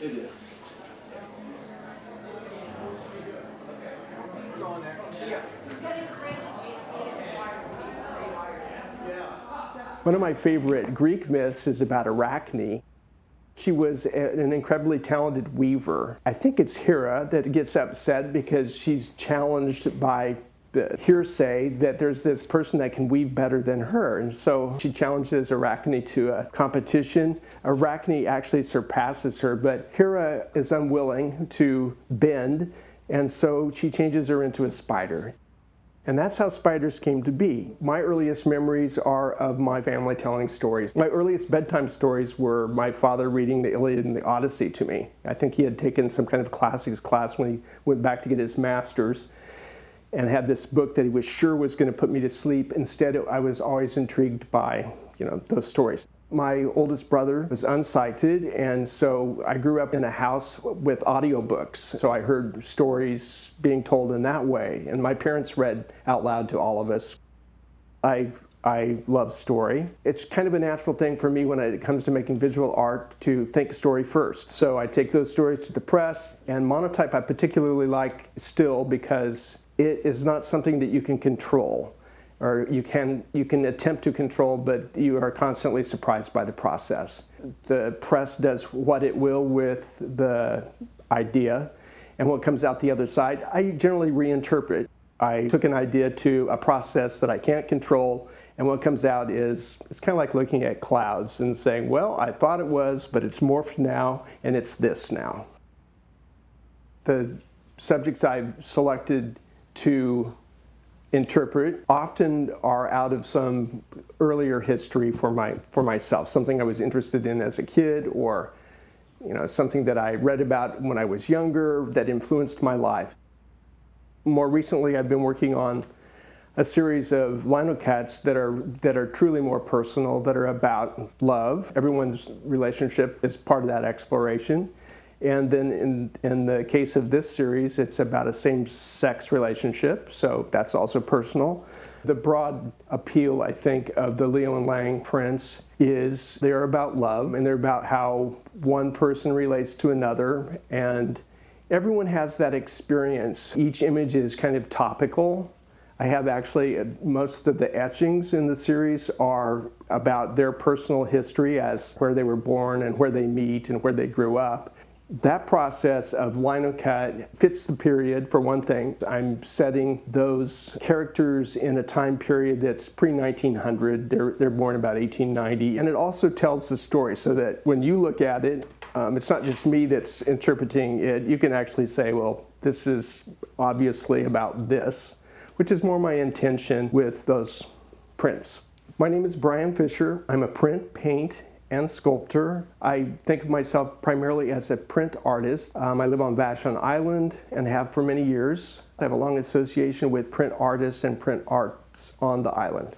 It is. Go on there. See ya. One of my favorite Greek myths is about Arachne. She was an incredibly talented weaver. I think it's Hera that gets upset because she's challenged by the hearsay that there's this person that can weave better than her. And so she challenges Arachne to a competition. Arachne actually surpasses her, but Hera is unwilling to bend, and so she changes her into a spider. And that's how spiders came to be. My earliest memories are of my family telling stories. My earliest bedtime stories were my father reading the Iliad and the Odyssey to me. I think he had taken some kind of classics class when he went back to get his master's and had this book that he was sure was going to put me to sleep. Instead, I was always intrigued by, those stories. My oldest brother was unsighted, and so I grew up in a house with audiobooks. So I heard stories being told in that way, and my parents read out loud to all of us. I love story. It's kind of a natural thing for me when it comes to making visual art to think story first. So I take those stories to the press, and monotype I particularly like still because it is not something that you can control. Or you can attempt to control, but you are constantly surprised by the process. The press does what it will with the idea, and what comes out the other side, I generally reinterpret. I took an idea to a process that I can't control, and what comes out is, it's kind of like looking at clouds and saying, well, I thought it was, but it's morphed now, and it's this now. The subjects I've selected to interpret often are out of some earlier history for myself, something I was interested in as a kid, or something that I read about when I was younger that influenced my life. More recently, I've been working on a series of linocats that are truly more personal, that are about love. Everyone's relationship is part of that exploration. And then in the case of this series, it's about a same-sex relationship, so that's also personal. The broad appeal, I think, of the Leo and Lang prints is they're about love, and they're about how one person relates to another, and everyone has that experience. Each image is kind of topical. I have actually, most of the etchings in the series are about their personal history as where they were born and where they meet and where they grew up. That process of linocut fits the period, for one thing. I'm setting those characters in a time period that's pre-1900. They're born about 1890. And it also tells the story so that when you look at it, it's not just me that's interpreting it. You can actually say, well, this is obviously about this, which is more my intention with those prints. My name is Brian Fisher. I'm a print, paint, and sculptor. I think of myself primarily as a print artist. I live on Vashon Island and have for many years. I have a long association with print artists and print arts on the island.